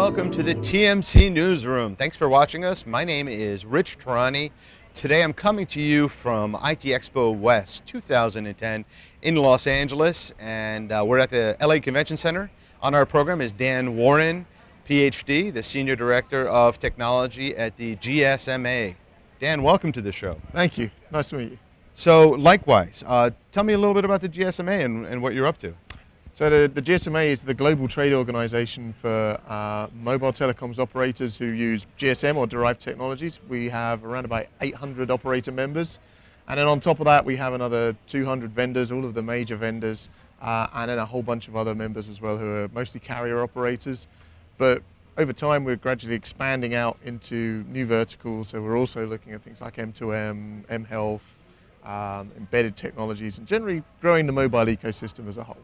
welcome to the TMC Newsroom. Thanks for watching us. My name is Rich Tehrani. Today I'm coming to you from IT Expo West 2010 in Los Angeles, and we're at the LA Convention Center. On our program is Dan Warren, PhD, the Senior Director of Technology at the GSMA. Dan, welcome to the show. Thank you. Nice to meet you. So likewise, tell me a little bit about the GSMA and what you're up to. So the GSMA is the global trade organization for mobile telecoms operators who use GSM or derived technologies. We have around about 800 operator members. And then on top of that, we have another 200 vendors, all of the major vendors, and then a whole bunch of other members as well who are mostly carrier operators. But over time, we're gradually expanding out into new verticals. So we're also looking at things like M2M, mHealth, embedded technologies, and generally growing the mobile ecosystem as a whole.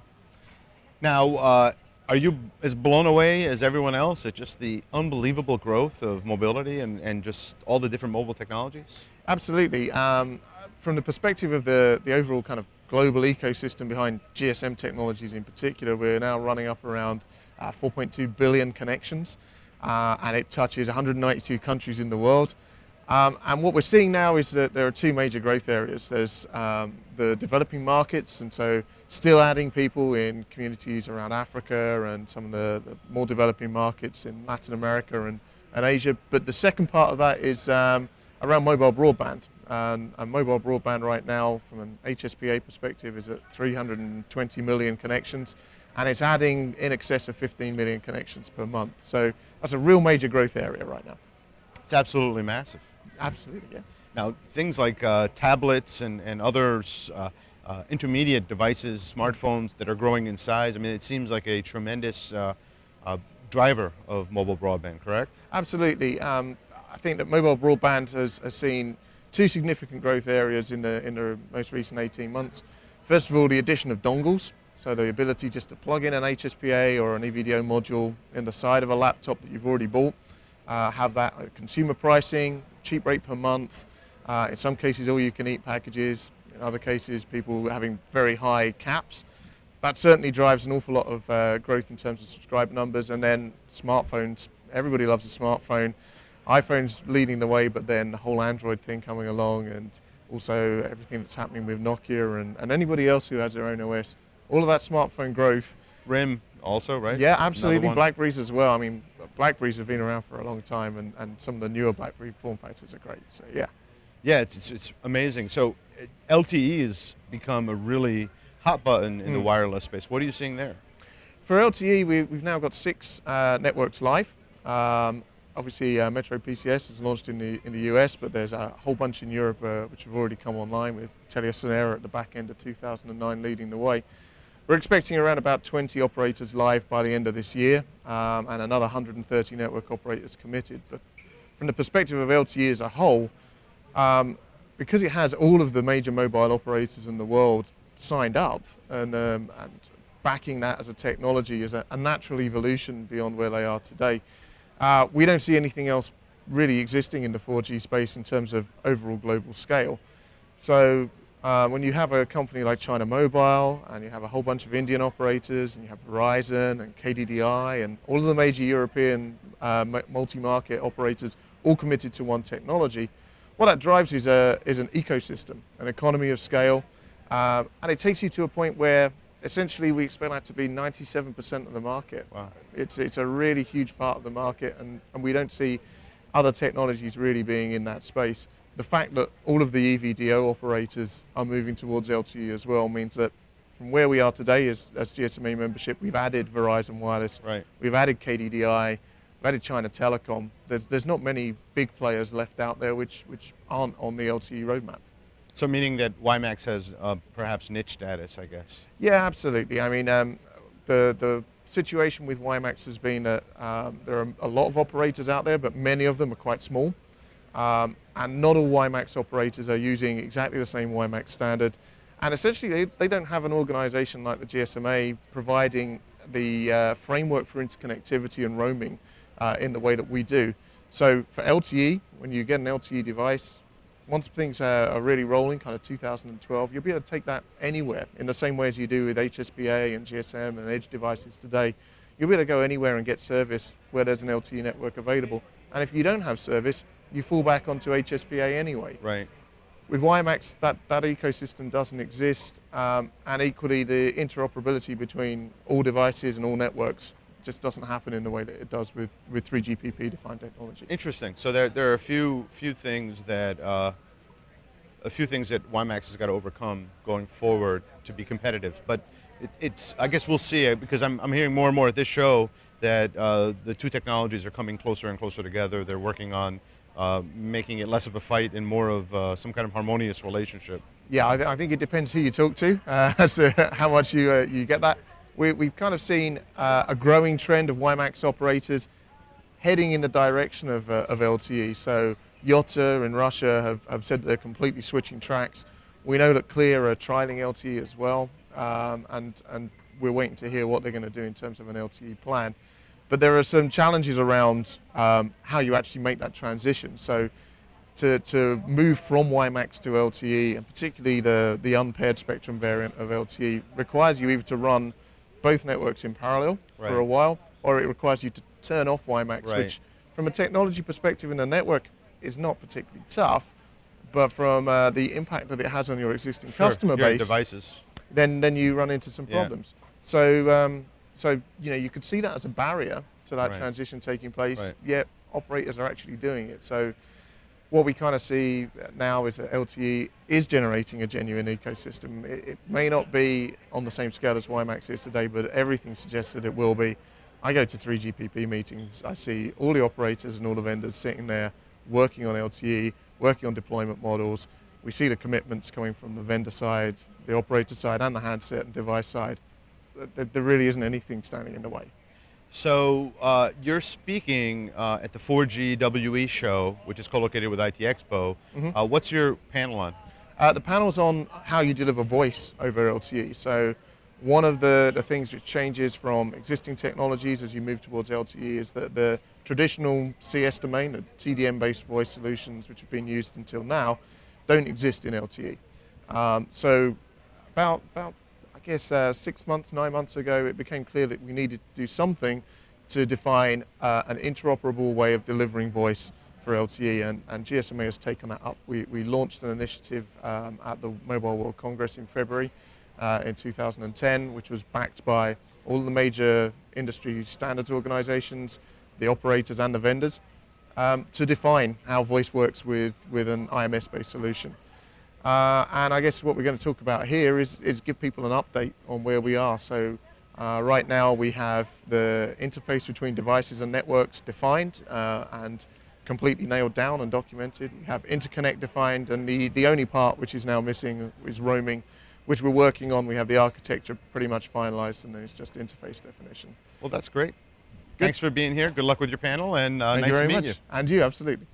Now, are you as blown away as everyone else at just the unbelievable growth of mobility and just all the different mobile technologies? Absolutely. From the perspective of the overall kind of global ecosystem behind GSM technologies in particular, we're now running up around 4.2 billion connections, and it touches 192 countries in the world. And what we're seeing now is that there are two major growth areas. There's the developing markets, and so still adding people in communities around Africa and some of the more developing markets in Latin America and Asia. But the second part of that is around mobile broadband. And mobile broadband right now, from an HSPA perspective, is at 320 million connections, and it's adding in excess of 15 million connections per month. So that's a real major growth area right now. It's absolutely massive. Absolutely, yeah. Now, things like tablets and other intermediate devices, smartphones that are growing in size, I mean, it seems like a tremendous driver of mobile broadband, correct? Absolutely. I think that mobile broadband has seen two significant growth areas in the most recent 18 months. First of all, the addition of dongles, so the ability just to plug in an HSPA or an EVDO module in the side of a laptop that you've already bought, have that consumer pricing, cheap rate per month, in some cases all-you-can-eat packages, in other cases people having very high caps. That certainly drives an awful lot of growth in terms of subscriber numbers. And then smartphones, everybody loves a smartphone. iPhone's leading the way, but then the whole Android thing coming along, and also everything that's happening with Nokia and anybody else who has their own OS. All of that smartphone growth. RIM also, right? Yeah, absolutely. BlackBerries as well. I mean, BlackBerries have been around for a long time, and some of the newer BlackBerry form factors are great. So yeah. Yeah, it's amazing. So LTE has become a really hot button in the wireless space. What are you seeing there? For LTE, we've now got 6 networks live. Obviously, Metro PCS is launched in the US, but there's a whole bunch in Europe which have already come online, with TeliaSonera at the back end of 2009 leading the way. We're expecting around about 20 operators live by the end of this year, and another 130 network operators committed. But from the perspective of LTE as a whole, because it has all of the major mobile operators in the world signed up, and backing that as a technology is a natural evolution beyond where they are today. We don't see anything else really existing in the 4G space in terms of overall global scale. So when you have a company like China Mobile, and you have a whole bunch of Indian operators, and you have Verizon and KDDI and all of the major European multi-market operators all committed to one technology, what that drives is an ecosystem, an economy of scale, and it takes you to a point where essentially we expect that to be 97% of the market. Wow. It's a really huge part of the market, and we don't see other technologies really being in that space. The fact that all of the EVDO operators are moving towards LTE as well means that from where we are today as GSMA membership, we've added Verizon Wireless, right. We've added KDDI, we've added China Telecom. There's not many big players left out there which aren't on the LTE roadmap. So meaning that WiMAX has perhaps niche status, I guess. Yeah, absolutely. I mean, the situation with WiMAX has been that there are a lot of operators out there, but many of them are quite small. And not all WiMAX operators are using exactly the same WiMAX standard. And essentially, they don't have an organization like the GSMA providing the framework for interconnectivity and roaming in the way that we do. So for LTE, when you get an LTE device, once things are really rolling, kind of 2012, you'll be able to take that anywhere in the same way as you do with HSPA and GSM and edge devices today. you'll be able to go anywhere and get service where there's an LTE network available. And if you don't have service, you fall back onto HSPA anyway. Right. With WiMAX, that ecosystem doesn't exist, and equally the interoperability between all devices and all networks just doesn't happen in the way that it does with 3GPP defined technology. Interesting. So there are a few things that WiMAX has got to overcome going forward to be competitive. But it's I guess we'll see it, because I'm hearing more and more at this show that the two technologies are coming closer and closer together. They're working on making it less of a fight and more of some kind of harmonious relationship. Yeah, I think it depends who you talk to as to how much you get that. We've kind of seen a growing trend of WiMAX operators heading in the direction of LTE. So Yota in Russia have said that they're completely switching tracks. We know that Clear are trialing LTE as well, and we're waiting to hear what they're going to do in terms of an LTE plan. But there are some challenges around how you actually make that transition. So to move from WiMAX to LTE, and particularly the unpaired spectrum variant of LTE, requires you either to run both networks in parallel for a while, or it requires you to turn off WiMAX, which from a technology perspective in the network is not particularly tough, but from the impact that it has on your existing customer base, devices, then you run into some problems. So you could see that as a barrier to that transition taking place, yet operators are actually doing it. So what we kind of see now is that LTE is generating a genuine ecosystem. It may not be on the same scale as WiMAX is today, but everything suggests that it will be. I go to 3GPP meetings, I see all the operators and all the vendors sitting there working on LTE, working on deployment models. We see the commitments coming from the vendor side, the operator side, and the handset and device side. There really isn't anything standing in the way. So you're speaking at the 4G WE show, which is co-located with IT Expo. What's your panel on? The panel's on how you deliver voice over LTE. So one of the things which changes from existing technologies as you move towards LTE is that the traditional CS domain, the TDM-based voice solutions which have been used until now, don't exist in LTE. So about I guess 6 months, 9 months ago, it became clear that we needed to do something to define an interoperable way of delivering voice for LTE, and GSMA has taken that up. We launched an initiative at the Mobile World Congress in February in 2010, which was backed by all the major industry standards organizations, the operators and the vendors, to define how voice works with an IMS-based solution. And I guess what we're going to talk about here is give people an update on where we are. So right now we have the interface between devices and networks defined and completely nailed down and documented. We have interconnect defined, and the only part which is now missing is roaming, which we're working on. We have the architecture pretty much finalized, and then it's just interface definition. Well, that's great. Thanks for being here. Good luck with your panel, and nice to meet you. And you, absolutely.